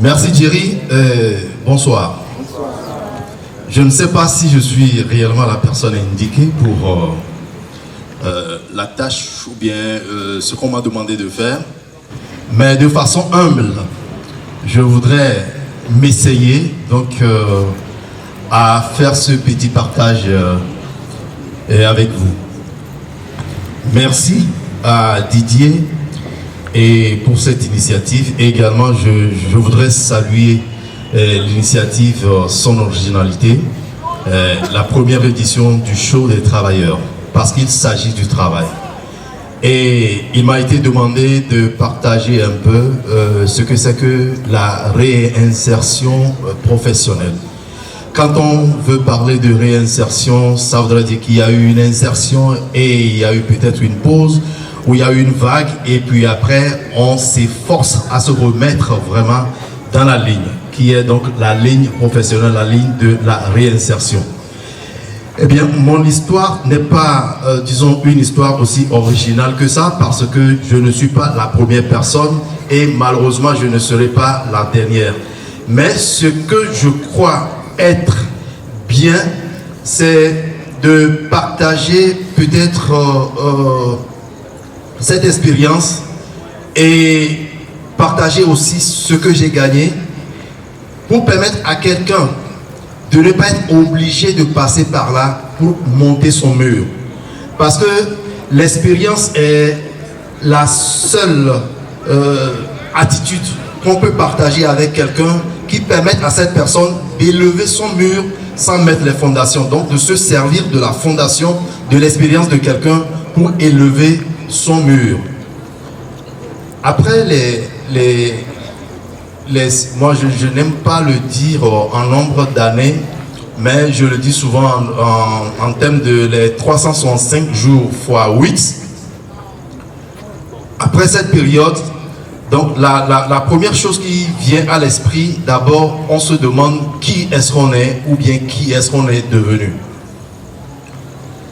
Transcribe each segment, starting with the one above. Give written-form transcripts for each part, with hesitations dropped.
Merci Jerry, bonsoir. Je ne sais pas si je suis réellement la personne indiquée pour la tâche ou bien ce qu'on m'a demandé de faire, mais de façon humble, je voudrais m'essayer donc à faire ce petit partage avec vous. Merci à Didier et pour cette initiative. Et également, je voudrais saluer l'initiative, son originalité, la première édition du show des travailleurs, parce qu'il s'agit du travail. Et il m'a été demandé de partager un peu ce que c'est que la réinsertion professionnelle. Quand on veut parler de réinsertion, ça voudrait dire qu'il y a eu une insertion et il y a eu peut-être une pause, où il y a eu une vague, et puis après, on s'efforce à se remettre vraiment dans la ligne, qui est donc la ligne professionnelle, la ligne de la réinsertion. Eh bien, mon histoire n'est pas, disons, une histoire aussi originale que ça, parce que je ne suis pas la première personne, et malheureusement, je ne serai pas la dernière. Mais ce que je crois être bien, c'est de partager peut-être cette expérience et partager aussi ce que j'ai gagné pour permettre à quelqu'un de ne pas être obligé de passer par là pour monter son mur. Parce que l'expérience est la seule attitude qu'on peut partager avec quelqu'un qui permet à cette personne d'élever son mur sans mettre les fondations. Donc de se servir de la fondation de l'expérience de quelqu'un pour élever son mur. Après moi je n'aime pas le dire en nombre d'années, mais je le dis souvent en termes de les 365 jours fois 8. Après cette période, donc la première chose qui vient à l'esprit, d'abord on se demande qui est-ce qu'on est, ou bien qui est-ce qu'on est devenu.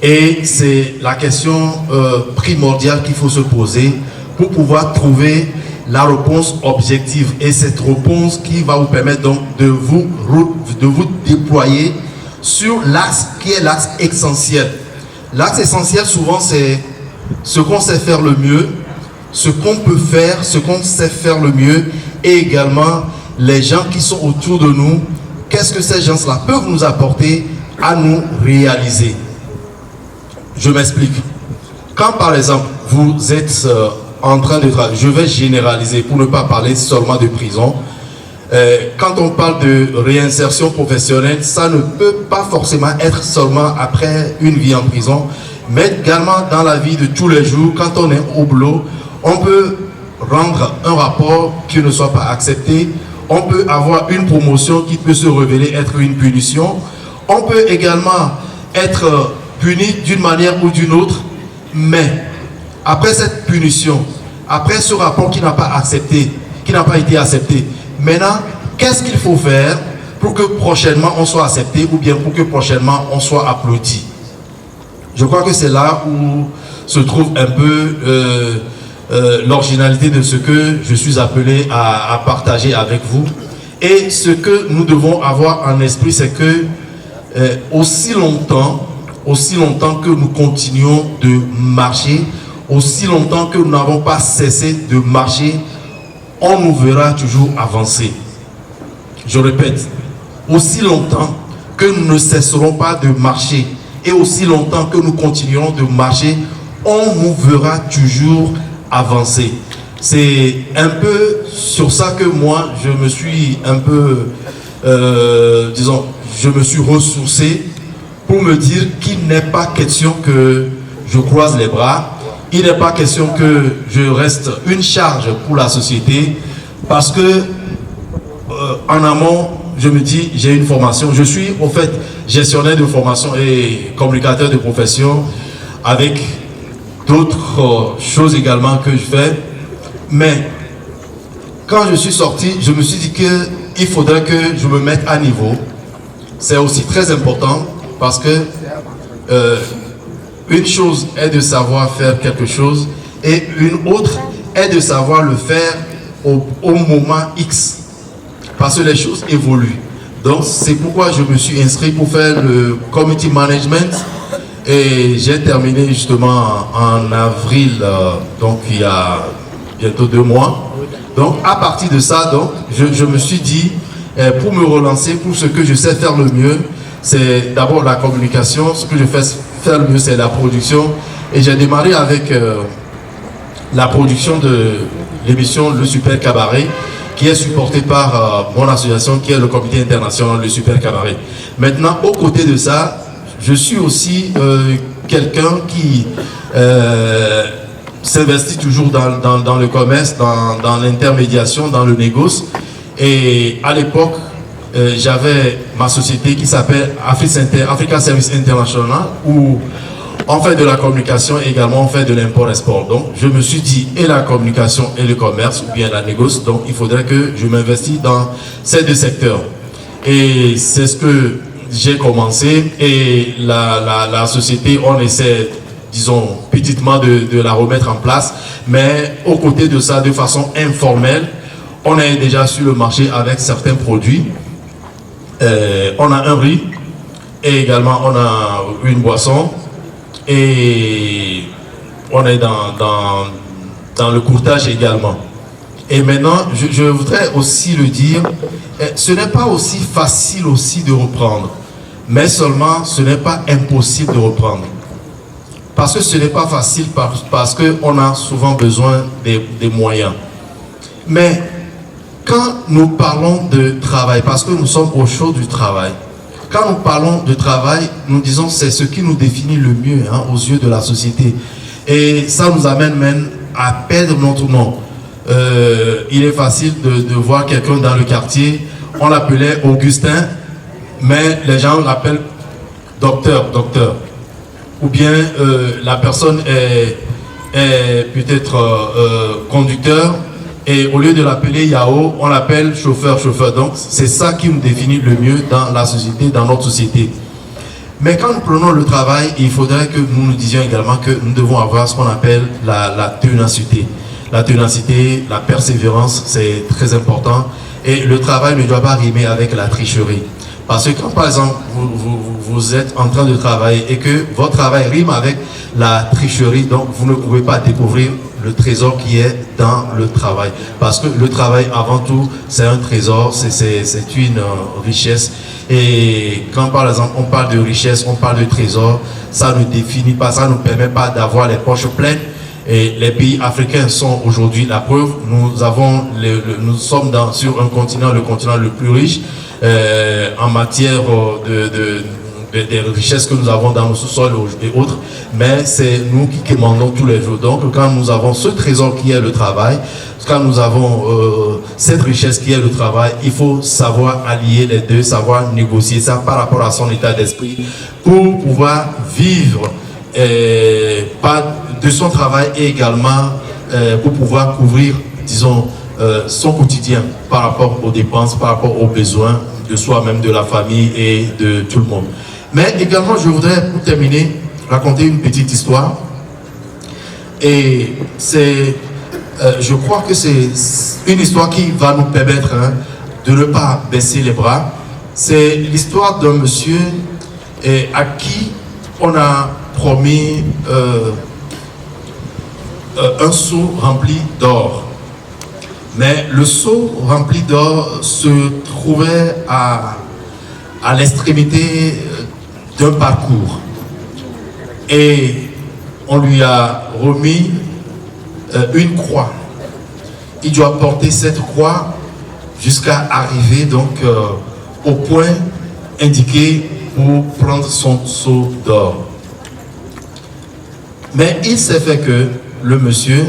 Et c'est la question primordiale qu'il faut se poser pour pouvoir trouver la réponse objective. Et cette réponse qui va vous permettre donc de vous déployer sur l'axe qui est l'axe essentiel. L'axe essentiel, souvent, c'est ce qu'on sait faire le mieux, ce qu'on peut faire, ce qu'on sait faire le mieux, et également les gens qui sont autour de nous, qu'est-ce que ces gens-là peuvent nous apporter à nous réaliser. Je m'explique. Quand par exemple vous êtes en train de travailler, je vais généraliser pour ne pas parler seulement de prison. Quand on parle de réinsertion professionnelle, ça ne peut pas forcément être seulement après une vie en prison, mais également dans la vie de tous les jours. Quand on est au boulot, on peut rendre un rapport qui ne soit pas accepté, on peut avoir une promotion qui peut se révéler être une punition, on peut également être puni d'une manière ou d'une autre, mais après cette punition, après ce rapport qui n'a pas été accepté, maintenant, qu'est-ce qu'il faut faire pour que prochainement on soit accepté, ou bien pour que prochainement on soit applaudi? Je crois que c'est là où se trouve un peu l'originalité de ce que je suis appelé à partager avec vous. Et ce que nous devons avoir en esprit, c'est que aussi longtemps que nous continuons de marcher, aussi longtemps que nous n'avons pas cessé de marcher, on nous verra toujours avancer. Je répète, aussi longtemps que nous ne cesserons pas de marcher, et aussi longtemps que nous continuerons de marcher, on nous verra toujours avancer. C'est un peu sur ça que moi, je me suis un peu, disons, je me suis ressourcé pour me dire qu'il n'est pas question que je croise les bras, il n'est pas question que je reste une charge pour la société, parce que en amont, je me dis, j'ai une formation, je suis au fait gestionnaire de formation et communicateur de profession, avec d'autres choses également que je fais. Mais quand je suis sorti, je me suis dit qu'il faudrait que je me mette à niveau. C'est aussi très important, parce que une chose est de savoir faire quelque chose, et une autre est de savoir le faire au moment X, parce que les choses évoluent. Donc c'est pourquoi je me suis inscrit pour faire le community management, et j'ai terminé justement en avril, donc il y a bientôt 2 mois. Donc à partir de ça, donc, je me suis dit, pour me relancer, pour ce que je sais faire le mieux, c'est d'abord la communication. Ce que je fais faire le mieux, c'est la production. Et j'ai démarré avec la production de l'émission Le Super Cabaret, qui est supportée par mon association, qui est le Comité international Le Super Cabaret. Maintenant, aux côtés de ça, je suis aussi quelqu'un qui s'investit toujours dans le commerce, dans l'intermédiation, dans le négoce. Et à l'époque, j'avais ma société qui s'appelle Africa Service International, où on fait de la communication et également on fait de l'import-export. Donc je me suis dit, et la communication et le commerce, ou bien la négoce, donc il faudrait que je m'investisse dans ces 2 secteurs. Et c'est ce que j'ai commencé, et la société, on essaie, disons, petitement de la remettre en place, mais aux côtés de ça, de façon informelle, on est déjà sur le marché avec certains produits. On a un riz, et également on a une boisson, et on est dans le courtage également. Et maintenant, je voudrais aussi le dire, ce n'est pas aussi facile aussi de reprendre, mais seulement ce n'est pas impossible de reprendre. Parce que ce n'est pas facile, parce qu'on a souvent besoin des moyens. Mais quand nous parlons de travail, parce que nous sommes au chaud du travail, quand nous parlons de travail, nous disons c'est ce qui nous définit le mieux aux yeux de la société. Et ça nous amène même à perdre notre nom. Il est facile de voir quelqu'un dans le quartier, on l'appelait Augustin, mais les gens l'appellent docteur. Ou bien la personne est peut-être conducteur, et au lieu de l'appeler Yao, on l'appelle chauffeur. Donc c'est ça qui nous définit le mieux dans la société, dans notre société. Mais quand nous prenons le travail, il faudrait que nous nous disions également que nous devons avoir ce qu'on appelle la ténacité. La ténacité, la persévérance, c'est très important. Et le travail ne doit pas rimer avec la tricherie. Parce que quand par exemple vous êtes en train de travailler et que votre travail rime avec la tricherie, donc vous ne pouvez pas découvrir le trésor qui est dans le travail. Parce que le travail, avant tout, c'est un trésor, c'est une richesse. Et quand par exemple on parle de richesse, on parle de trésor, ça ne définit pas, ça ne nous permet pas d'avoir les poches pleines. Et les pays africains sont aujourd'hui la preuve. Nous sommes sur un continent, le continent le plus riche en matière des richesses que nous avons dans nos sous-sols et autres, mais c'est nous qui commandons tous les jours. Donc quand nous avons ce trésor qui est le travail, quand nous avons cette richesse qui est le travail, il faut savoir allier les deux, savoir négocier ça par rapport à son état d'esprit pour pouvoir vivre de son travail, et également pour pouvoir couvrir, disons, son quotidien par rapport aux dépenses, par rapport aux besoins de soi-même, de la famille et de tout le monde. Mais également, je voudrais, pour terminer, raconter une petite histoire. Et c'est, je crois que c'est une histoire qui va nous permettre de ne pas baisser les bras. C'est l'histoire d'un monsieur à qui on a promis un seau rempli d'or. Mais le seau rempli d'or se trouvait à l'extrémité d'un parcours. Et on lui a remis une croix. Il doit porter cette croix jusqu'à arriver donc au point indiqué pour prendre son seau d'or. Mais il s'est fait que le monsieur,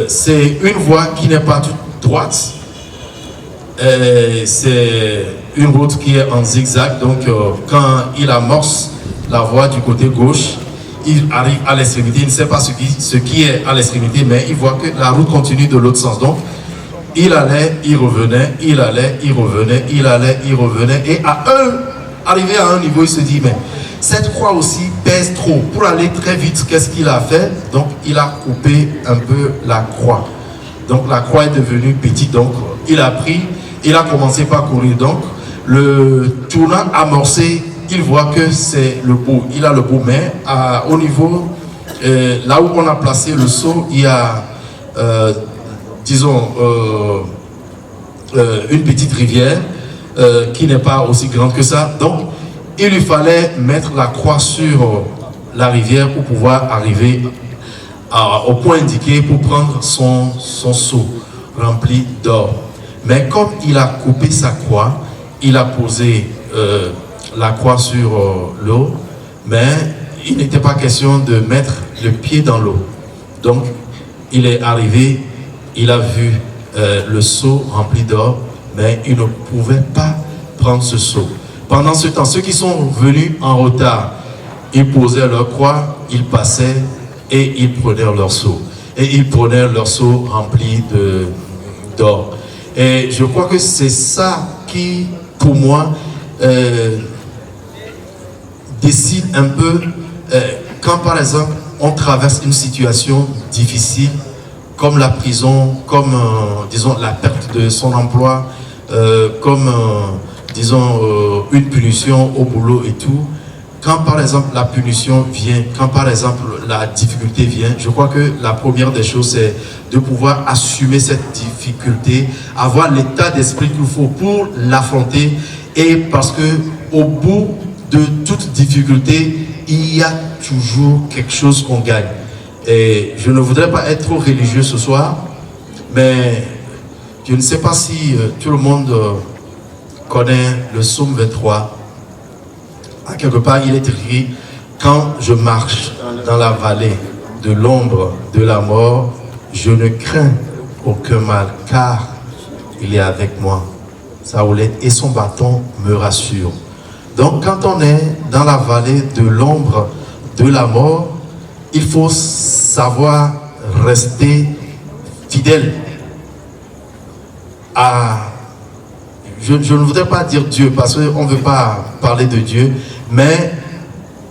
c'est une voie qui n'est pas toute droite, c'est une route qui est en zigzag. Donc quand il amorce la voie du côté gauche, il arrive à l'extrémité, il ne sait pas ce qui est à l'extrémité, mais il voit que la route continue de l'autre sens. Donc il allait, il revenait, il allait, il revenait, il allait, il revenait, et arrivé à un niveau, il se dit, mais cette croix aussi pèse trop. Pour aller très vite, qu'est-ce qu'il a fait? Donc, il a coupé un peu la croix. Donc, la croix est devenue petite. Donc, il a pris, il a commencé par courir. Donc, le tournant amorcé, il voit que c'est le bout. Il a le bout, mais au niveau, là où on a placé le seau, il y a, disons, une petite rivière qui n'est pas aussi grande que ça. Donc, il lui fallait mettre la croix sur la rivière pour pouvoir arriver au point indiqué pour prendre son seau rempli d'or. Mais comme il a coupé sa croix, il a posé la croix sur l'eau, mais il n'était pas question de mettre le pied dans l'eau. Donc, il est arrivé, il a vu le seau rempli d'or, mais il ne pouvait pas prendre ce seau. Pendant ce temps, ceux qui sont venus en retard, ils posaient leur croix, ils passaient et ils prenaient leur seau. Et ils prenaient leur seau rempli d'or. Et je crois que c'est ça qui, pour moi, décide un peu, quand par exemple, on traverse une situation difficile, comme la prison, comme, disons, la perte de son emploi, comme, disons, une punition au boulot et tout. Quand par exemple la punition vient, quand par exemple la difficulté vient, je crois que la première des choses, c'est de pouvoir assumer cette difficulté, avoir l'état d'esprit qu'il faut pour l'affronter. Et parce que au bout de toute difficulté, il y a toujours quelque chose qu'on gagne. Et je ne voudrais pas être trop religieux ce soir, mais je ne sais pas si tout le monde connaît le psaume 23. À quelque part, il est écrit: quand je marche dans la vallée de l'ombre de la mort, je ne crains aucun mal, car il est avec moi. Sa houlette et son bâton me rassurent. Donc, quand on est dans la vallée de l'ombre de la mort, il faut savoir rester fidèle à... Je ne voudrais pas dire Dieu, parce qu'on ne veut pas parler de Dieu, mais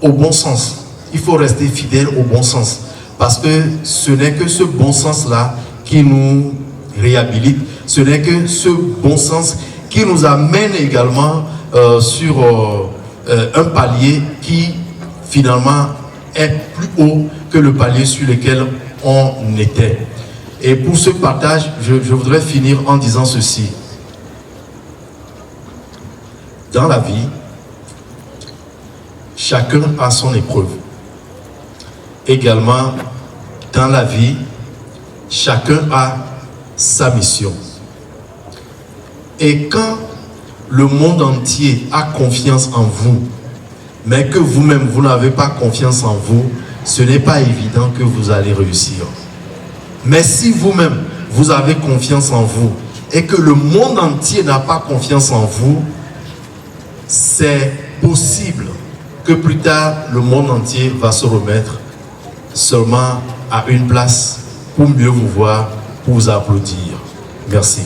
au bon sens. Il faut rester fidèle au bon sens. Parce que ce n'est que ce bon sens-là qui nous réhabilite. Ce n'est que ce bon sens qui nous amène également sur un palier qui finalement est plus haut que le palier sur lequel on était. Et pour ce partage, je voudrais finir en disant ceci. Dans la vie, chacun a son épreuve. Également, dans la vie, chacun a sa mission. Et quand le monde entier a confiance en vous, mais que vous-même, vous n'avez pas confiance en vous, ce n'est pas évident que vous allez réussir. Mais si vous-même, vous avez confiance en vous, et que le monde entier n'a pas confiance en vous, c'est possible que plus tard, le monde entier va se remettre seulement à une place pour mieux vous voir, pour vous applaudir. Merci.